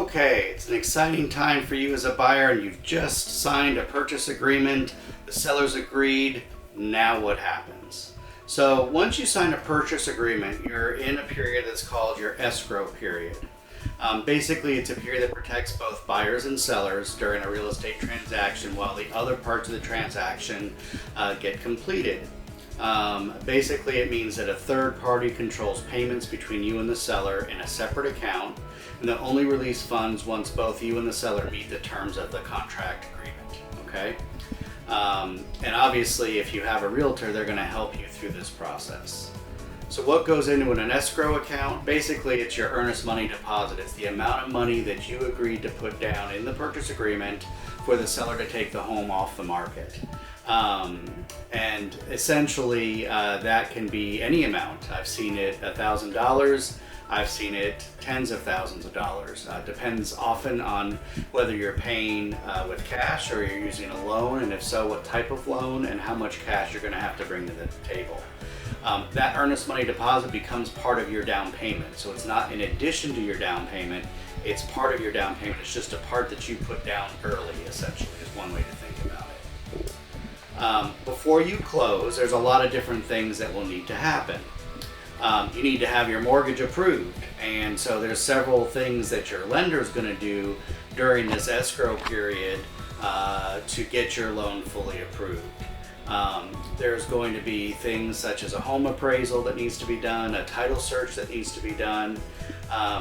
Okay, it's an exciting time for you as a buyer and you've just signed a purchase agreement, the seller's agreed, now what happens? So once you sign a purchase agreement, you're in a period that's called your escrow period. Basically, it's a period that protects both buyers and sellers during a real estate transaction while the other parts of the transaction get completed. Basically, it means that a third party controls payments between you and the seller in a separate account, and they'll only release funds once both you and the seller meet the terms of the contract agreement. Okay? And obviously, if you have a realtor, they're going to help you through this process. So what goes into an escrow account? Basically, it's your earnest money deposit. It's the amount of money that you agreed to put down in the purchase agreement for the seller to take the home off the market. And essentially, that can be any amount. I've seen it $1,000. I've seen it tens of thousands of dollars. Depends often on whether you're paying with cash or you're using a loan, and if so, what type of loan and how much cash you're going to have to bring to the table. That earnest money deposit becomes part of your down payment. So it's not in addition to your down payment, it's part of your down payment. It's just a part that you put down early, essentially, is one way to think about it. Before you close, there's a lot of different things that will need to happen. You need to have your mortgage approved, and so there's several things that your lender is going to do during this escrow period to get your loan fully approved. There's going to be things such as a home appraisal that needs to be done, a title search that needs to be done.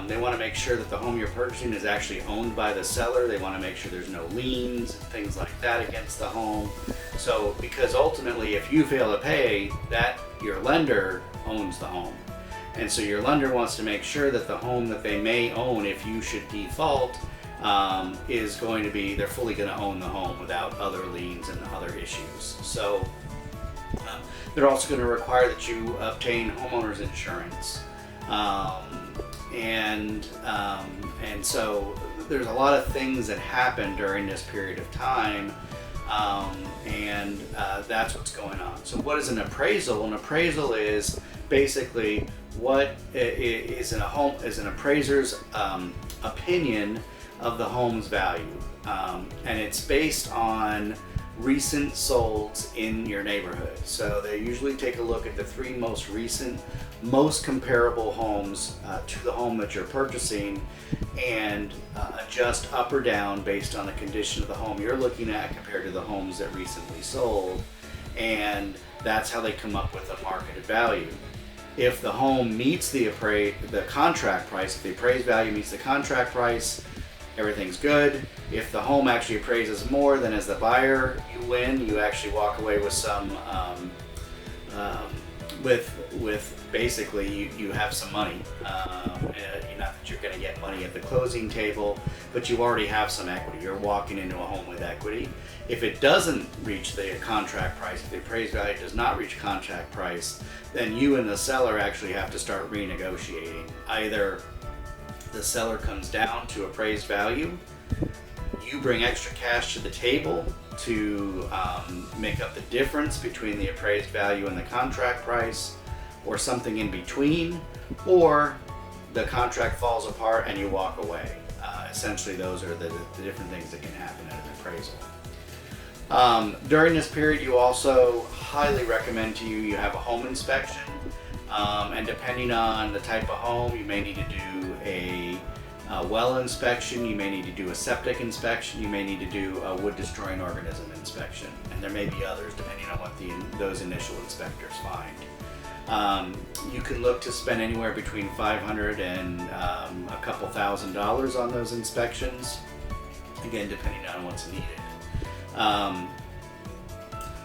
They want to make sure that the home you're purchasing is actually owned by the seller. They want to make sure there's no liens, things like that against the home. So, because ultimately if you fail to pay, that your lender owns the home. And so your lender wants to make sure that the home that they may own, if you should default, is going to be, they're fully going to own the home without other liens and other issues. So they're also going to require that you obtain homeowners insurance. And so there's a lot of things that happen during this period of time, and that's what's going on. So what is an appraisal? An appraisal is basically what is in a home is an appraiser's opinion of the home's value, and it's based on recent solds in your neighborhood. So they usually take a look at the three most recent, most comparable homes to the home that you're purchasing, and adjust up or down based on the condition of the home you're looking at compared to the homes that recently sold, and that's how they come up with a marketed value. If the home meets the contract price, if the appraised value meets the contract price, everything's good. If the home actually appraises more, then as the buyer, you win. You actually walk away with some, with basically you have some money. Not that you're going to get money at the closing table, but you already have some equity. You're walking into a home with equity. If it doesn't reach the contract price, if the appraised value does not reach contract price, then you and the seller actually have to start renegotiating. Either the seller comes down to appraised value, you bring extra cash to the table to make up the difference between the appraised value and the contract price, or something in between, or the contract falls apart and you walk away. Essentially, those are the different things that can happen at an appraisal. During this period, you also highly recommend to you have a home inspection. And depending on the type of home, you may need to do a well inspection, you may need to do a septic inspection, you may need to do a wood destroying organism inspection, and there may be others depending on what those initial inspectors find. You can look to spend anywhere between $500 and a couple $1,000s on those inspections, again depending on what's needed.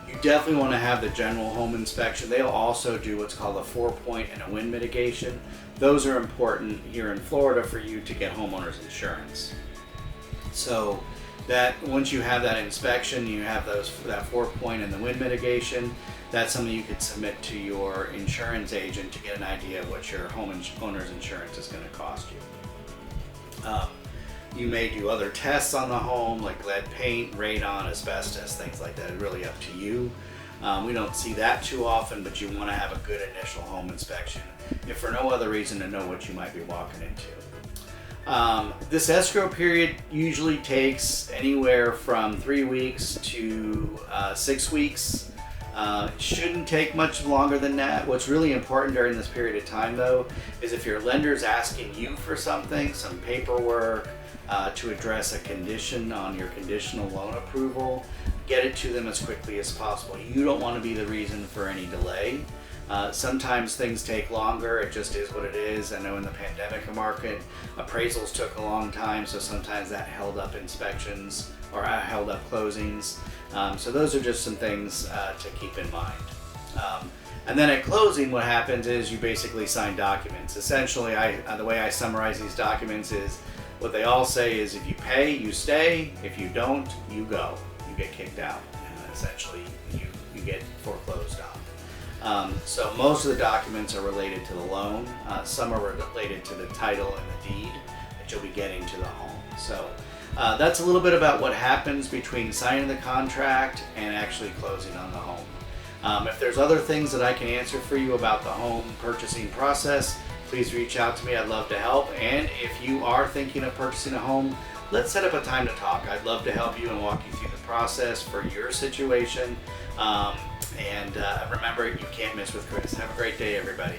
You definitely want to have the general home inspection. They'll also do what's called a 4-point and a wind mitigation. Those are important here in Florida for you to get homeowners insurance. So that once you have that inspection, you have that 4-point and the wind mitigation, that's something you could submit to your insurance agent to get an idea of what your homeowner's insurance is going to cost you. You may do other tests on the home, like lead paint, radon, asbestos, things like that. It's really up to you. We don't see that too often, but you want to have a good initial home inspection, if for no other reason to know what you might be walking into. This escrow period usually takes anywhere from 3 weeks to 6 weeks. It shouldn't take much longer than that. What's really important during this period of time, though, is if your lender's asking you for something, some paperwork, to address a condition on your conditional loan approval, get it to them as quickly as possible. You don't want to be the reason for any delay. Sometimes things take longer. It just is what it is. I know in the pandemic market, appraisals took a long time, so sometimes that held up inspections or held up closings. So those are just some things to keep in mind. And then at closing, what happens is you basically sign documents. Essentially, the way I summarize these documents is what they all say is if you pay, you stay. If you don't, you go. You get kicked out. And essentially, you get foreclosed on. So most of the documents are related to the loan. Some are related to the title and the deed that you'll be getting to the home. So that's a little bit about what happens between signing the contract and actually closing on the home. If there's other things that I can answer for you about the home purchasing process, please reach out to me. I'd love to help. And if you are thinking of purchasing a home, let's set up a time to talk. I'd love to help you and walk you through the process for your situation. And remember, you can't miss with Chris. Have a great day, everybody.